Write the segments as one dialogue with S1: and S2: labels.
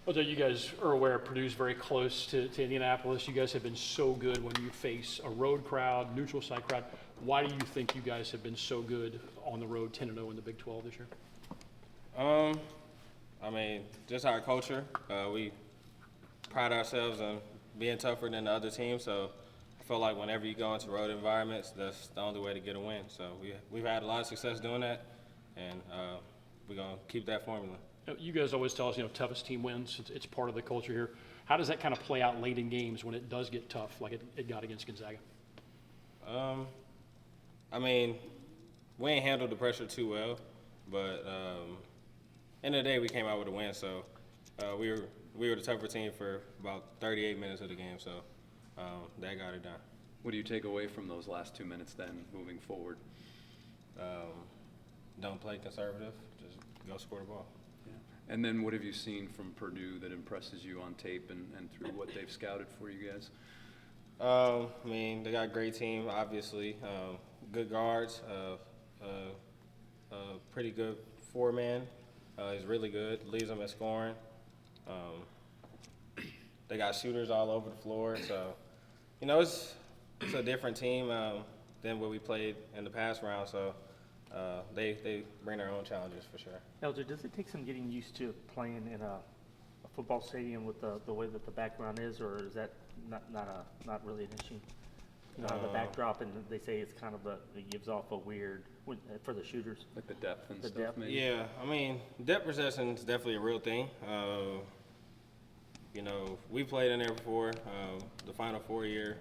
S1: Although you guys are aware Purdue's very close to Indianapolis, you guys have been so good when you face a road crowd, neutral site crowd. Why do you think you guys have been so good on the road, 10-0 in the Big 12 this year?
S2: I mean, just our culture. We pride ourselves on being tougher than the other team, so I feel like whenever you go into road environments, that's the only way to get a win. So we've had a lot of success doing that, and we're going to keep that formula.
S1: You guys always tell us, toughest team wins. It's part of the culture here. How does that kind of play out late in games when it does get tough, like it got against Gonzaga?
S2: I mean, we ain't handled the pressure too well, but end of the day, we came out with a win. So we were the tougher team for about 38 minutes of the game. So that got it done.
S3: What do you take away from those last 2 minutes then, moving forward?
S2: Don't play conservative. Just go score the ball.
S3: And then what have you seen from Purdue that impresses you on tape and through what they've scouted for you guys?
S2: I mean, they got a great team, obviously. Good guards, pretty good four-man. He's really good, leads them at scoring. They got shooters all over the floor. So, it's a different team than what we played in the past round. So they bring their own challenges for sure.
S4: Elder, does it take some getting used to playing in a football stadium with the way that the background is, or is that not really an issue? The backdrop, and they say it's kind of it gives off a weird for the shooters.
S3: Like the depth and stuff,
S4: depth.
S3: maybe?
S2: Yeah, I mean, depth possession is definitely a real thing. We played in there before, the Final Four year.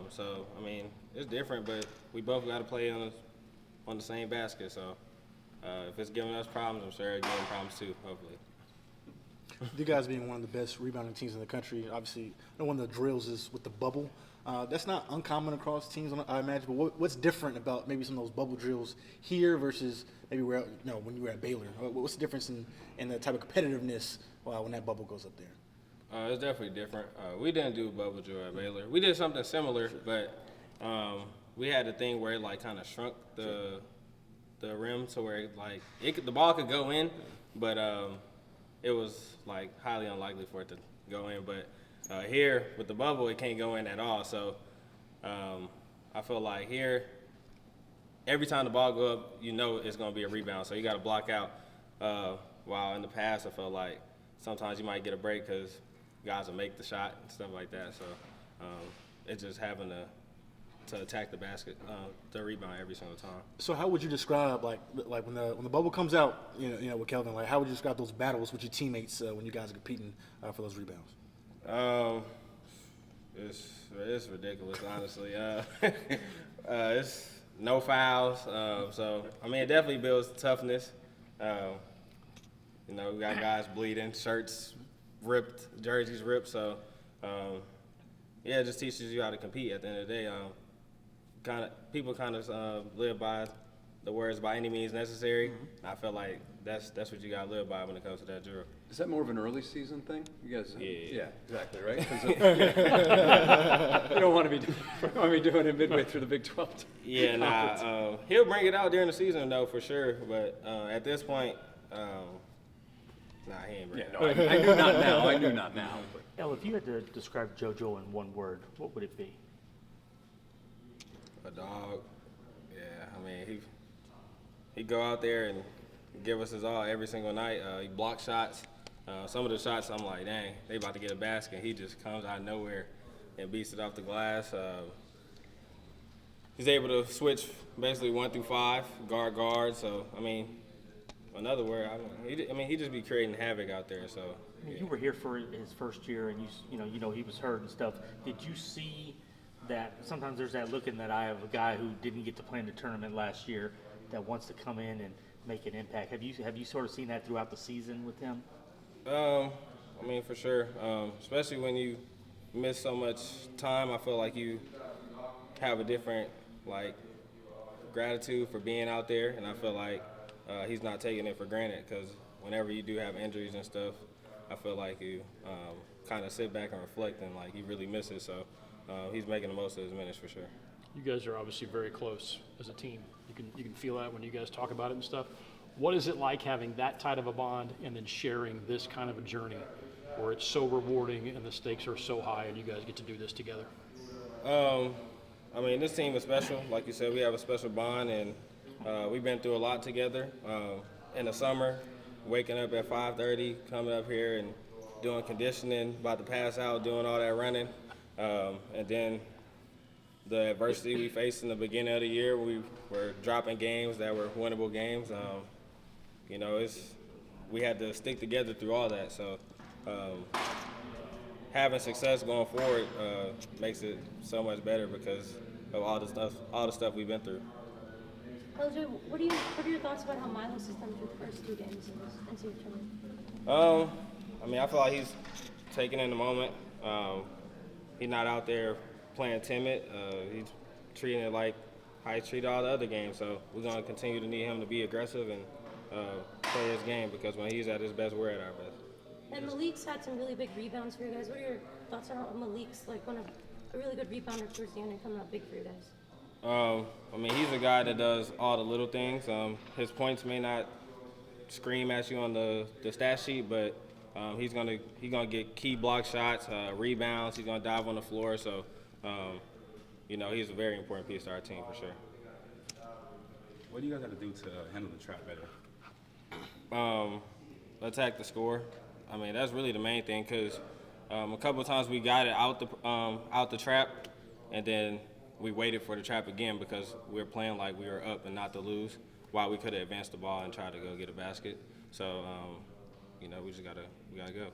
S2: So, I mean, it's different, but we both got to play on the same basket. So, if it's giving us problems, I'm sure it's giving problems too, hopefully.
S5: You guys being one of the best rebounding teams in the country, obviously, one of the drills is with the bubble. That's not uncommon across teams, I imagine. But what's different about maybe some of those bubble drills here versus maybe when you were at Baylor? What's the difference in the type of competitiveness when that bubble goes up there?
S2: It's definitely different. We didn't do a bubble drill at Baylor. We did something similar, but we had a thing where it kind of shrunk the rim to where the ball could go in, but it was highly unlikely for it to go in. But here with the bubble, it can't go in at all. So I feel like here, every time the ball go up, it's going to be a rebound. So you got to block out. While in the past, I felt like sometimes you might get a break because guys will make the shot and stuff like that. So it's just having to attack the basket, the rebound every single time.
S5: So how would you describe like when the bubble comes out, with Kelvin, how would you describe those battles with your teammates when you guys are competing for those rebounds?
S2: It's ridiculous, honestly. It's no fouls, so I mean it definitely builds toughness. We got guys bleeding, shirts ripped, jerseys ripped. So it just teaches you how to compete. At the end of the day, people live by the words "by any means necessary." Mm-hmm. I feel like that's what you gotta live by when it comes to that drill.
S3: Is that more of an early season thing? You guys?
S2: Yeah,
S3: exactly, right. You don't want to be doing it midway through the Big 12.
S2: Yeah, he'll bring it out during the season though for sure. But at this point, he ain't bringing it out.
S3: I knew not now. I knew not now. But.
S4: El, if you had to describe JoJo in one word, what would it be?
S2: A dog. Yeah, I mean he'd go out there and give us his all every single night. He blocks shots. Some of the shots I'm like, dang, they about to get a basket. He just comes out of nowhere and beats it off the glass. He's able to switch basically 1 through 5, guard. So I mean, another word, he just be creating havoc out there. So
S4: you were here for his first year, and he was hurt and stuff. Did you see that sometimes there's that look in that eye of a guy who didn't get to play in the tournament last year that wants to come in and make an impact? Have you sort of seen that throughout the season with him?
S2: I mean, for sure. Especially when you miss so much time, I feel like you have a different gratitude for being out there, and I feel like he's not taking it for granted because whenever you do have injuries and stuff, I feel like you kind of sit back and reflect and he really misses. So he's making the most of his minutes for sure.
S1: You guys are obviously very close as a team. You can feel that when you guys talk about it and stuff. What is it like having that tight of a bond and then sharing this kind of a journey where it's so rewarding and the stakes are so high and you guys get to do this together?
S2: I mean, this team is special. Like you said, we have a special bond, and we've been through a lot together. In the summer, waking up at 5:30, coming up here and doing conditioning, about to pass out, doing all that running. And then the adversity we faced in the beginning of the year, we were dropping games that were winnable games. You know, we had to stick together through all that. So having success going forward makes it so much better because of all the stuff we've been through.
S6: LJ, what are your thoughts about how Milos has done through the first 2 games in this NCAA tournament?
S2: I mean, I feel like he's taking in the moment. He's not out there playing timid. He's treating it like how he treated all the other games. So we're going to continue to need him to be aggressive and play his game because when he's at his best, we're at our best.
S6: And Malik's had some really big rebounds for you guys. What are your thoughts on Malik's a really good rebounder towards the end and coming out big for you guys?
S2: I mean, he's a guy that does all the little things. His points may not scream at you on the stat sheet, but he's gonna get key block shots, rebounds. He's gonna dive on the floor. So, you know, he's a very important piece to our team for sure.
S7: What do you guys have to do to handle the trap better?
S2: Attack the score. I mean, that's really the main thing because a couple of times we got it out the trap, and then we waited for the trap again because we were playing like we were up and not to lose, while we could have advanced the ball and tried to go get a basket. So, you know, we gotta go.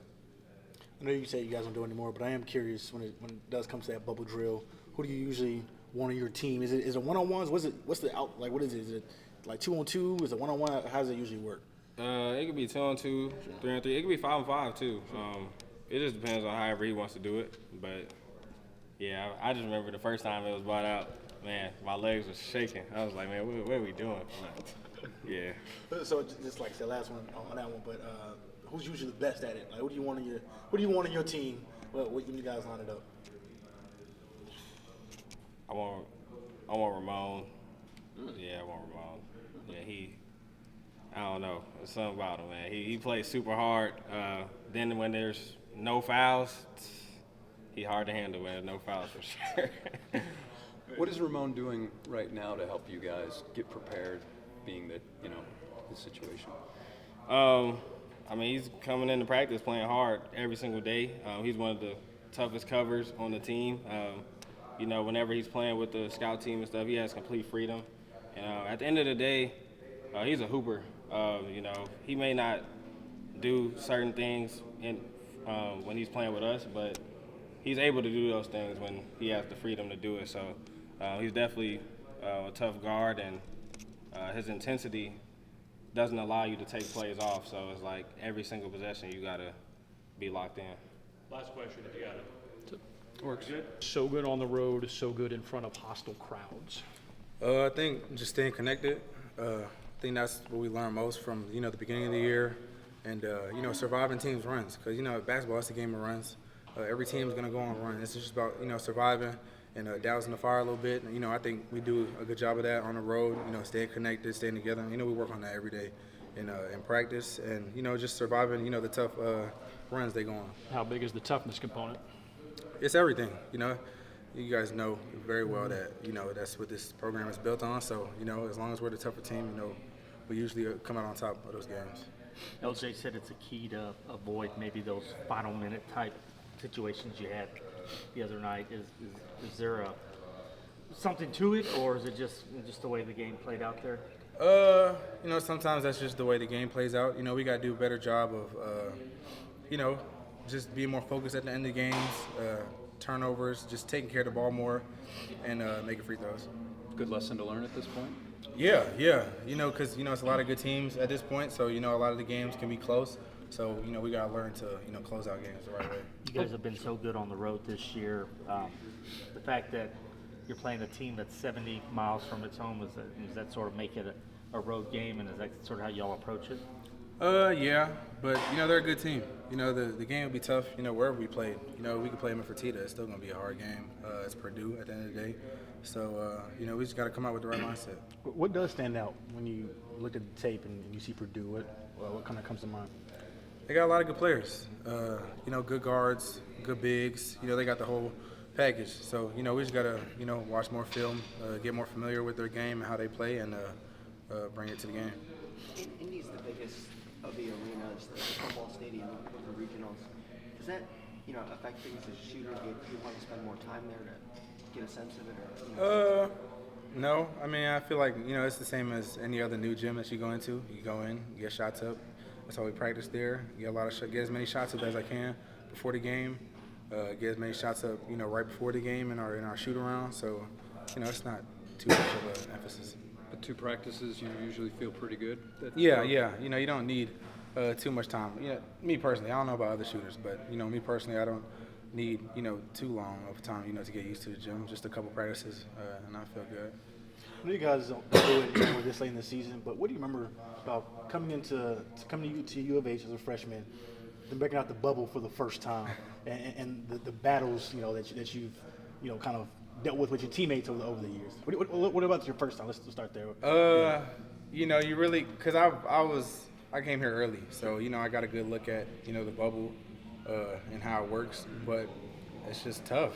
S5: I know you say you guys don't do it anymore, but I am curious when it does come to that bubble drill. Who do you usually want on your team? Is it one-on-ones? What's the out like? What is it? Is it like 2-on-2? Is it 1-on-1? How does it usually work?
S2: It could be 2-on-2, 3-on-3. It could be 5-on-5 too. It just depends on however he wants to do it. But yeah, I just remember the first time it was brought out. Man, my legs were shaking. I was like, man, what are we doing? Yeah.
S5: So just like the last one on that one, but who's usually the best at it? Like, what do you want on your team? When you guys line it up?
S2: I want Ramon. Yeah, I want Ramon. Yeah, I don't know. There's something about him, man. He plays super hard. Then when there's no fouls, he's hard to handle when there's no fouls for sure.
S3: What is Ramon doing right now to help you guys get prepared, being that, you know, his situation?
S2: I mean, he's coming into practice playing hard every single day. He's one of the toughest covers on the team. You know, whenever he's playing with the scout team and stuff, he has complete freedom. And at the end of the day, he's a hooper. You know, he may not do certain things when he's playing with us, but he's able to do those things when he has the freedom to do it. So he's definitely a tough guard, and his intensity doesn't allow you to take plays off. So it's like every single possession you got to be locked in.
S1: Last question, if you got it.
S3: Works.
S1: Good. So good on the road, so good in front of hostile crowds.
S8: I think just staying connected. I think that's what we learned most from, you know, the beginning of the year, and you know, surviving teams' runs. Because, you know, basketball is a game of runs. Every team is going to go on a run. It's just about, you know, surviving and dousing the fire a little bit. And, you know, I think we do a good job of that on the road. You know, staying connected, staying together. You know, we work on that every day in practice, and, you know, just surviving, you know, the tough runs they go on.
S1: How big is the toughness component?
S8: It's everything, you know. You guys know very well that, you know, that's what this program is built on. So, you know, as long as we're the tougher team, you know, we usually come out on top of those games.
S4: LJ said it's a key to avoid maybe those final minute type situations you had the other night. Is there something to it, or is it just the way the game played out there?
S8: You know, sometimes that's just the way the game plays out. You know, we got to do a better job of, you know, just being more focused at the end of the games, turnovers, just taking care of the ball more, and making free throws.
S3: Good lesson to learn at this point?
S8: Yeah. You know, because, you know, it's a lot of good teams at this point, so, you know, a lot of the games can be close. So, you know, we got to learn to, you know, close out games the right way.
S4: You guys have been so good on the road this year. The fact that you're playing a team that's 70 miles from its home, does that sort of make it a road game, and is that sort of how y'all approach it?
S8: Yeah, but, you know, they're a good team. You know, the game will be tough, you know, wherever we play. You know, we can play them in Fertitta. It's still going to be a hard game. It's Purdue at the end of the day. So, you know, we just got to come out with the right mindset.
S5: What does stand out when you look at the tape and you see Purdue? What kind of comes to mind?
S8: They got a lot of good players. You know, good guards, good bigs. You know, they got the whole package. So, you know, we just got to, you know, watch more film, get more familiar with their game and how they play, and bring it to the game.
S9: Indy's the biggest of the arenas, the football stadium, the regionals. Does that, you know, affect things as a shooter? Do you want to spend more time there to get a sense of it? Or,
S8: No. I mean, I feel like, you know, it's the same as any other new gym that you go into. You go in, you get shots up. That's how we practice there. Get get as many shots up as I can before the game. Get as many shots up, you know, right before the game in our shoot around. So, you know, it's not too much of an emphasis.
S3: The 2 practices, you usually feel pretty good?
S8: Yeah. You know, you don't need too much time. Yeah, me personally, I don't know about other shooters, but, you know, me personally, I don't need, you know, too long of time, you know, to get used to the gym. Just a couple practices, and I feel good.
S5: I know you guys don't do it anymore this late in the season, but what do you remember about coming to U of H as a freshman, then breaking out the bubble for the first time, and the battles, you know, that you've, you know, kind of dealt with your teammates over the years? What about your first time? Let's start there.
S8: You know, you really, because I came here early, so, you know, I got a good look at, you know, the bubble and how it works, but it's just tough.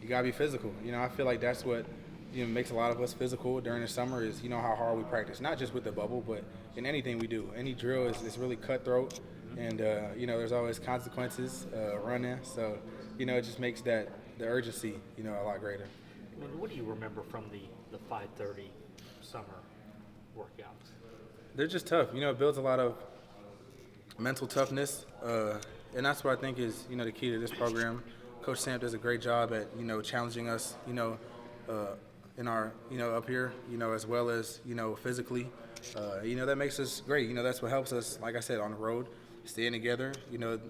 S8: You gotta be physical. You know, I feel like that's what, you know, makes a lot of us physical during the summer is, you know, how hard we practice. Not just with the bubble, but in anything we do. Any drill is really cutthroat, and you know, there's always consequences running. So, you know, it just makes the urgency, you know, a lot greater.
S4: I mean, what do you remember from the 5:30 summer workouts?
S8: They're just tough. You know, it builds a lot of mental toughness, and that's what I think is, you know, the key to this program. Coach Sam does a great job at, you know, challenging us, you know, in our, you know, up here, you know, as well as, you know, physically. You know, that makes us great. You know, that's what helps us, like I said, on the road, staying together. You know,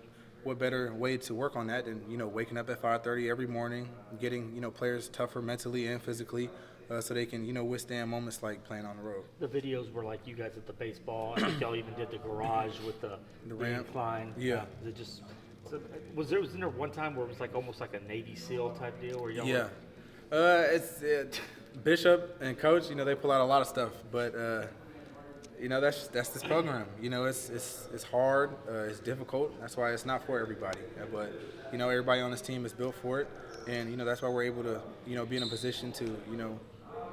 S8: what better way to work on that than, you know, waking up at 5:30 every morning, getting, you know, players tougher mentally and physically, so they can, you know, withstand moments like playing on the road.
S4: The videos were like you guys at the baseball. I think y'all even did the garage with the
S8: ramp.
S4: incline.
S8: Yeah.
S4: It just, so wasn't there one time where it was like almost like a Navy SEAL type deal where y'all
S8: Yeah.
S4: were,
S8: Bishop and Coach, you know, they pull out a lot of stuff, but you know, that's this program. You know, it's hard, it's difficult. That's why it's not for everybody. But you know, everybody on this team is built for it, and you know, that's why we're able to, you know, be in a position to, you know,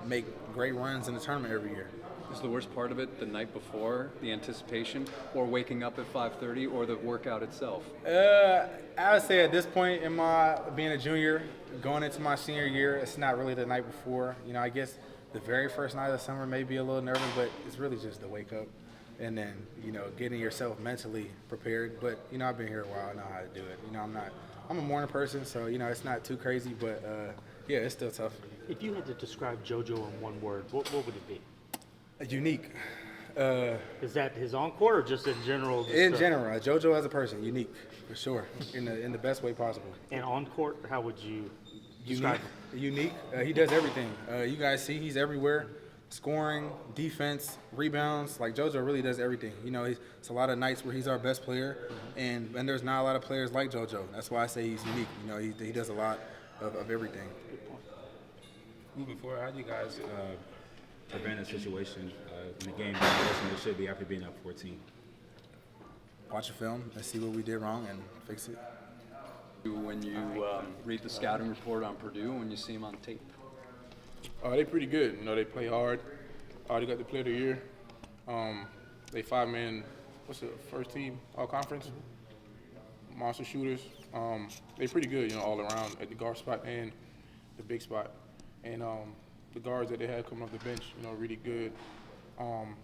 S8: make great runs in the tournament every year.
S3: Is the worst part of it the night before, the anticipation, or waking up at 5:30, or the workout itself?
S8: I would say at this point in my being a junior, going into my senior year, it's not really the night before. You know, I guess the very first night of the summer may be a little nervous, but it's really just the wake up and then, you know, getting yourself mentally prepared. But, you know, I've been here a while, I know how to do it. You know, I'm a morning person, so, you know, it's not too crazy, but yeah, it's still tough.
S4: if you had to describe JoJo in one word, what would it be?
S8: Unique.
S4: Is that his on-court or just in general? Just,
S8: In general, JoJo as a person, unique, for sure, in the best way possible.
S4: And on-court, how would you describe
S8: Unique. He does everything. You guys see he's everywhere. Scoring, defense, rebounds. Like JoJo really does everything. You know, it's a lot of nights where he's our best player, and there's not a lot of players like JoJo. That's why I say he's unique. You know, he does a lot of everything.
S7: Moving forward, how do you guys prevent a situation in the game being worse than it should be after being up 14?
S8: Watch a film and see what we did wrong and fix it.
S3: When you read the scouting report on Purdue, when you see them on tape?
S10: They pretty good. You know, they play hard. They got the player of the year. They 5-man, what's the first team, all conference? Monster shooters. They pretty good, you know, all around at the guard spot and the big spot. And the guards that they have coming off the bench, you know, really good.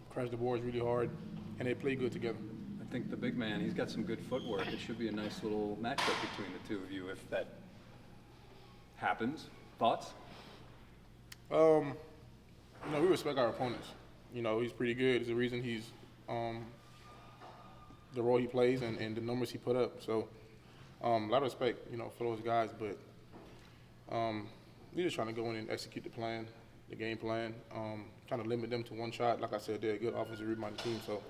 S10: Crash the boards really hard, and they play good together.
S3: I think the big man, he's got some good footwork. It should be a nice little matchup between the two of you if that happens. Thoughts?
S10: You know, we respect our opponents. You know, he's pretty good. It's the reason he's the role he plays and the numbers he put up. So a lot of respect, you know, for those guys. But we're just trying to go in and execute the plan, the game plan. Trying to limit them to one shot. Like I said, they're a good offensive rebounding team. So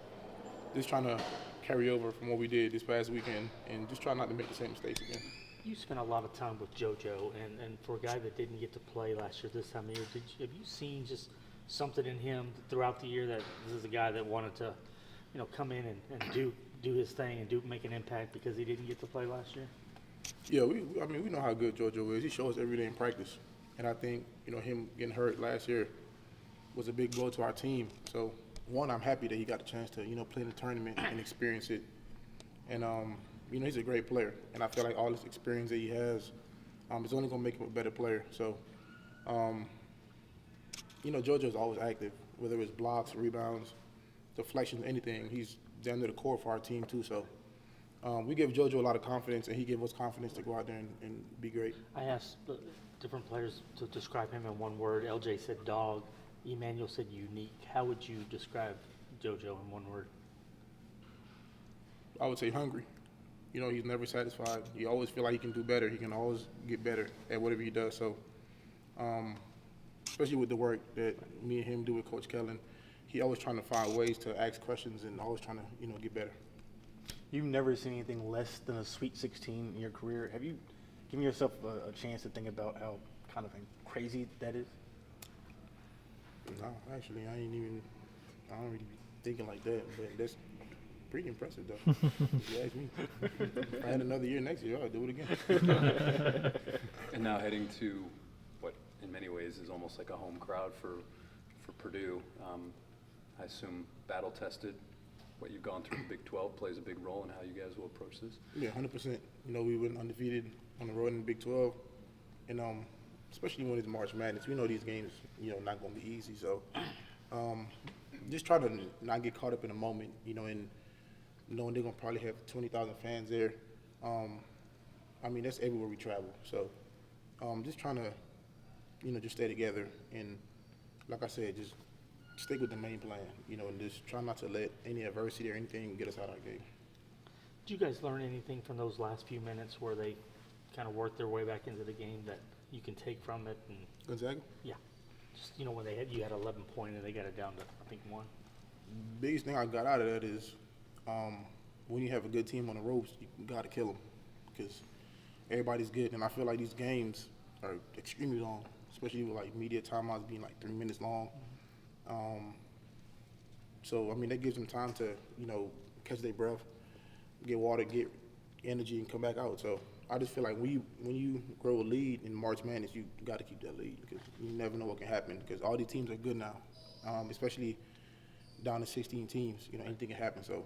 S10: just trying to carry over from what we did this past weekend and just try not to make the same mistakes again.
S4: You spent a lot of time with JoJo, and for a guy that didn't get to play last year this time of year, have you seen just something in him throughout the year that this is a guy that wanted to, you know, come in and do his thing and make an impact because he didn't get to play last year?
S10: Yeah, we know how good JoJo is. He shows every day in practice. And I think, him getting hurt last year was a big blow to our team. So, one, I'm happy that he got a chance to, play in the tournament and experience it. And, he's a great player. And I feel like all this experience that he has is only going to make him a better player. So, JoJo's always active, whether it's blocks, rebounds, deflections, anything. He's down to the core for our team, too. So, we give JoJo a lot of confidence, and he gives us confidence to go out there and be great.
S4: I asked different players to describe him in one word. LJ said dog. Emanuel said unique. How would you describe JoJo in one word?
S10: I would say hungry. He's never satisfied. He always feel like he can do better. He can always get better at whatever he does. So, especially with the work that me and him do with Coach Kellen, he always trying to find ways to ask questions and always trying to, get better.
S5: You've never seen anything less than a Sweet 16 in your career. Have you given yourself a chance to think about how kind of crazy that is?
S10: No, actually, I don't really be thinking like that, but that's pretty impressive, though, if you ask me. If I had another year next year, I'd do it again.
S3: And now heading to what, in many ways, is almost like a home crowd for Purdue. I assume battle-tested. What you've gone through in the Big 12 plays a big role in how you guys will approach this?
S10: Yeah, 100%. We went undefeated on the road in the Big 12, and especially when it's March Madness, we know these games, not going to be easy. So just try to not get caught up in the moment, and knowing they're going to probably have 20,000 fans there. That's everywhere we travel. So just trying to, just stay together. And like I said, just stick with the main plan, and just try not to let any adversity or anything get us out of our game.
S4: Did you guys learn anything from those last few minutes where they kind of worked their way back into the game that you can take from it? And
S10: Gonzaga?
S4: yeah, just when you had 11 points and they got it down to I think 1.
S10: Biggest thing I got out of that is when you have a good team on the ropes, you got to kill them because everybody's good. And I feel like these games are extremely long, especially with like media timeouts being like 3 minutes long. So that gives them time to catch their breath, get water, get energy, and come back out. So I just feel like when you grow a lead in March Madness, you got to keep that lead because you never know what can happen because all these teams are good now, especially down to 16 teams. Anything can happen. So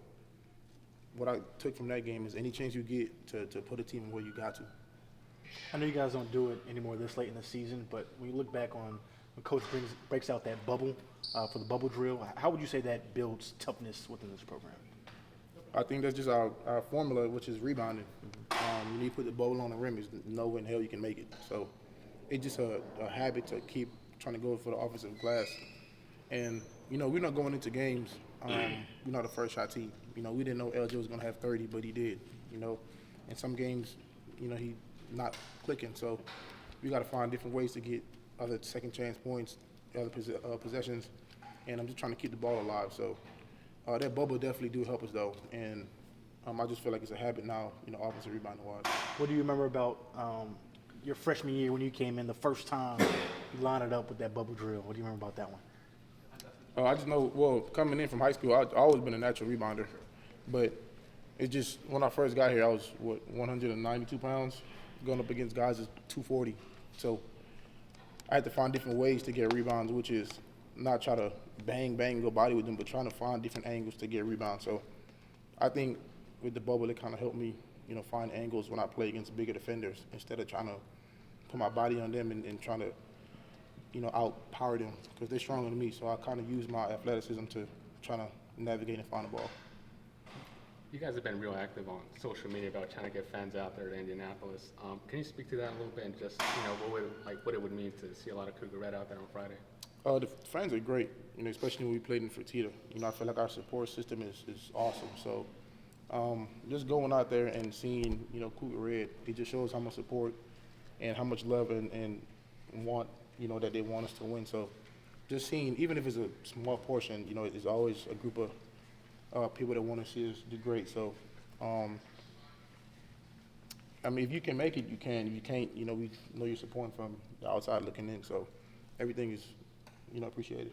S10: what I took from that game is any chance you get to put a team where you got to.
S5: I know you guys don't do it anymore this late in the season, but when you look back on when Coach breaks out that bubble for the bubble drill, how would you say that builds toughness within this program?
S10: I think that's just our formula, which is rebounding. When you put the ball on the rim, there's no way in hell you can make it. So it's just a habit to keep trying to go for the offensive glass. And, we're not going into games, we're not a first shot team. We didn't know LJ was going to have 30, but he did. In some games, he not clicking. So we got to find different ways to get other second chance points, other possessions. And I'm just trying to keep the ball alive. So that bubble definitely do help us, though. And I just feel like it's a habit now, offensive rebounding-wise.
S5: What do you remember about your freshman year when you came in the first time you lined it up with that bubble drill? What do you remember about that one?
S10: I just know, coming in from high school, I've always been a natural rebounder. But it's just when I first got here, I was, 192 pounds, going up against guys at 240. So I had to find different ways to get rebounds, which is not try to bang, go body with them, but trying to find different angles to get rebounds. So I think with the bubble, it kind of helped me, find angles when I play against bigger defenders instead of trying to put my body on them and trying to, outpower them because they're stronger than me. So I kind of use my athleticism to try to navigate and find the ball.
S11: You guys have been real active on social media about trying to get fans out there to Indianapolis. Can you speak to that a little bit and just, what it would mean to see a lot of Cougar Red out there on Friday?
S10: The fans are great, especially when we played in Fertitta. I feel like our support system is awesome. So just going out there and seeing, Cougar Red, it just shows how much support and how much love and want, that they want us to win. So just seeing, even if it's a small portion, it's always a group of people that want to see us do great. So, if you can make it, you can. If you can't, we know you're supporting from the outside looking in. So everything is, appreciated.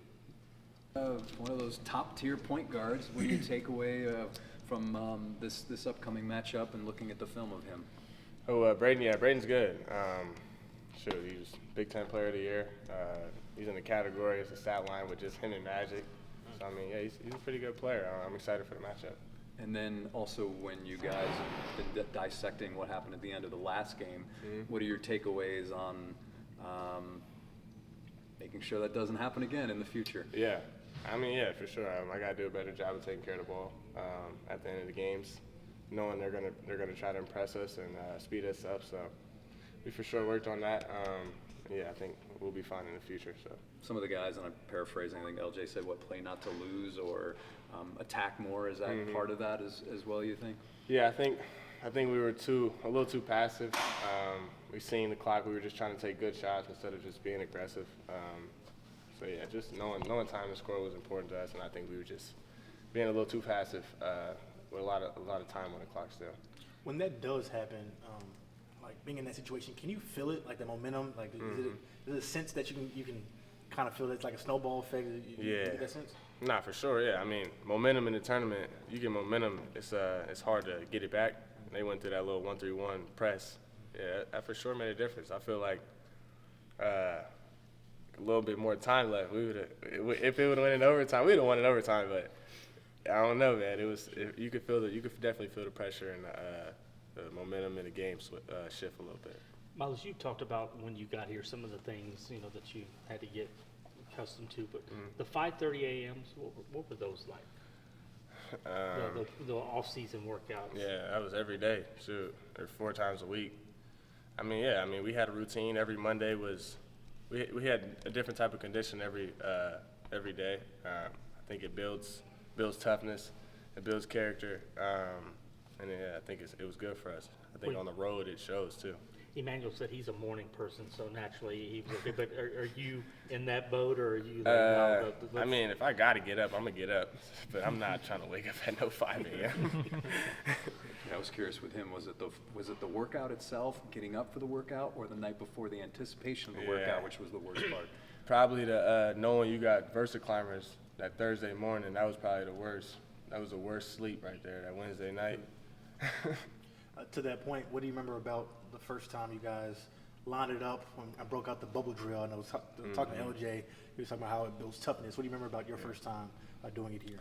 S3: One of those top-tier point guards. What do you take away from this upcoming matchup and looking at the film of him?
S12: Oh, Braden, yeah, Braden's good. Shoot, he's Big Ten Player of the Year. He's in the category, it's a stat line with just him and Magic. So, I mean, yeah, he's a pretty good player. I'm excited for the matchup.
S3: And then also when you guys have been dissecting what happened at the end of the last game, what are your takeaways on making sure that doesn't happen again in the future?
S12: Yeah, I mean, yeah, for sure. I got to do a better job of taking care of the ball at the end of the games, knowing they're gonna try to impress us and speed us up. So we for sure worked on that. Yeah, I think we'll be fine in the future. So
S3: some of the guys, and I'm paraphrasing, I think LJ said, what, play not to lose or attack more? Is that part of that as well, you think?
S12: Yeah, I think we were a little too passive. We seen the clock. We were just trying to take good shots instead of just being aggressive. So yeah, just knowing time to score was important to us, and I think we were just being a little too passive with a lot of time on the clock still.
S5: When that does happen, like being in that situation, can you feel it, like the momentum? Like, is it a sense that you can kind of feel it's like a snowball effect? You get that sense?
S12: Nah, for sure, yeah. I mean, momentum in the tournament, you get momentum, it's hard to get it back. They went through that little 1-3-1 press. Yeah, that for sure made a difference. I feel like a little bit more time left. If it would have went in overtime, we'd have won in overtime. But I don't know, man. You could definitely feel the pressure and the momentum in the game shift a little bit.
S4: Milos, you talked about when you got here some of the things that you had to get accustomed to, but the 5:30 a.m.s, what were those like? The off-season workouts.
S12: Yeah, that was every day. Shoot, or 4 times a week. I mean, we had a routine. Every Monday we had a different type of condition every day. I think it builds toughness, it builds character, and yeah, I think it was good for us. I think on the road it shows too.
S4: Emanuel said he's a morning person, so naturally he was okay. But are you in that boat, or are you like,
S12: I mean, if I got to get up, I'm going to get up. But I'm not trying to wake up at no 5 a.m.
S3: I was curious with him, was it the workout itself, getting up for the workout, or the night before, the anticipation of the workout, which was the worst part?
S12: Probably the knowing you got Versa climbers that Thursday morning, that was probably the worst. That was the worst sleep right there, that Wednesday night.
S5: To that point, what do you remember about the first time you guys lined it up when I broke out the bubble drill? And I was talking to LJ, he was talking about how it builds toughness. What do you remember about your first time doing it here?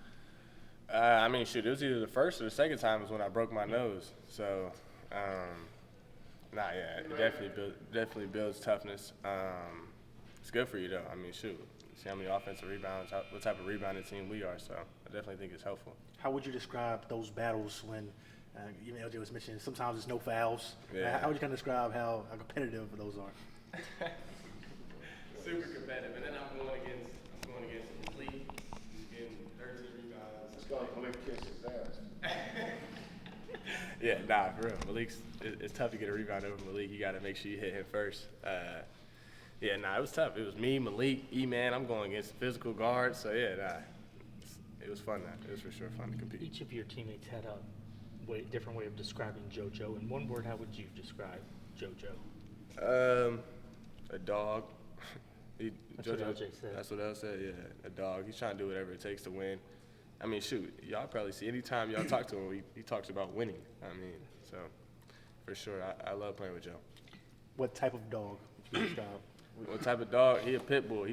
S12: I mean, shoot, it was either the first or the second time was when I broke my nose. So, it definitely builds toughness. It's good for you, though. I mean, shoot, see how many offensive rebounds, what type of rebounding team we are. So I definitely think it's helpful.
S5: How would you describe those battles when, even LJ was mentioning, sometimes there's no fouls?
S12: Yeah.
S5: How would you kind of describe how competitive those are?
S12: Super competitive. And then I'm going against Malik. He's getting 13 rebounds. Let's go. Malik kiss his ass. Yeah, for real. It's tough to get a rebound over Malik. You got to make sure you hit him first. It was tough. It was me, Malik, E-Man. I'm going against physical guards. So, it was fun. It was for sure fun to compete.
S4: Each of your teammates had a different way of describing JoJo. In one word, how would you describe JoJo?
S12: A dog.
S4: That's what LJ said.
S12: That's what LJ said, yeah. A dog. He's trying to do whatever it takes to win. I mean, shoot, y'all probably see anytime y'all talk to him, he talks about winning. I mean, so for sure, I love playing with Joe.
S5: What type of dog would you describe?
S12: What type of dog? He a pit bull.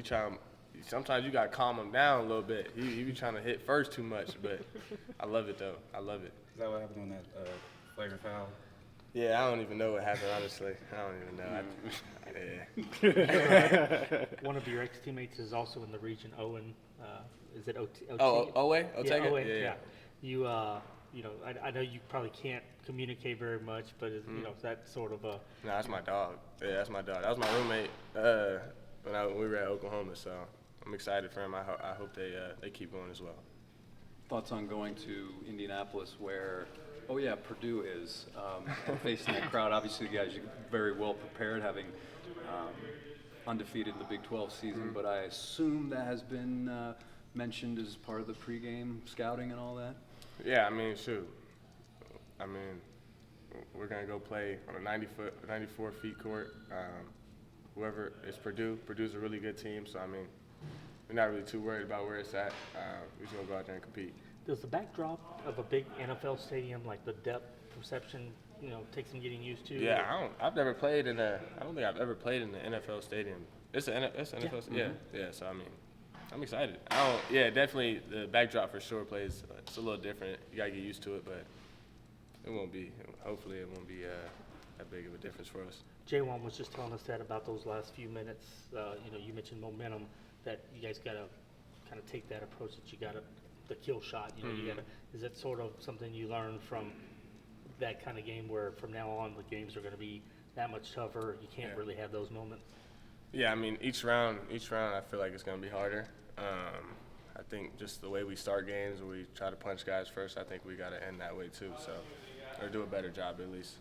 S12: Sometimes you gotta calm him down a little bit. He be trying to hit first too much, but I love it though. I love it.
S7: Is that what happened on that flagrant foul?
S12: Yeah, I don't even know what happened, honestly. I don't even know.
S4: One of your ex-teammates is also in the region, Owen. Is it OT?
S12: Owe? Otega?
S4: Yeah, Owen,
S12: Yeah.
S4: You, I know you probably can't communicate very much, but is that sort of a...
S12: No, that's my dog. Yeah, that's my dog. That was my roommate when we were at Oklahoma, so I'm excited for him. I hope they keep going as well.
S3: Thoughts on going to Indianapolis where, Purdue is, and facing that crowd. Obviously, you guys are very well prepared, having undefeated in the Big 12 season, but I assume that has been mentioned as part of the pregame scouting and all that?
S12: Yeah, I mean, shoot. I mean, we're going to go play on a 94 feet court. Whoever is Purdue. Purdue's a really good team, so I mean, we're not really too worried about where it's at. We're just going to go out there and compete.
S4: Does the backdrop of a big NFL stadium, like the depth perception, take some getting used to?
S12: Yeah, I've never played in a. I don't think I've ever played in an NFL stadium. It's an NFL. Yeah. So I mean, I'm excited. Yeah, definitely the backdrop for sure plays. It's a little different. You gotta get used to it, but it won't be. Hopefully, it won't be that big of a difference for us.
S4: J1 was just telling us that about those last few minutes. You mentioned momentum, that you guys got to kind of take that approach that you got to the kill shot. You got to. Is that sort of something you learned from that kind of game, where from now on the games are going to be that much tougher? You can't really have those moments.
S12: Yeah, I mean each round, I feel like it's gonna be harder. I think just the way we start games, where we try to punch guys first, I think we got to end that way too. So, or do a better job at least.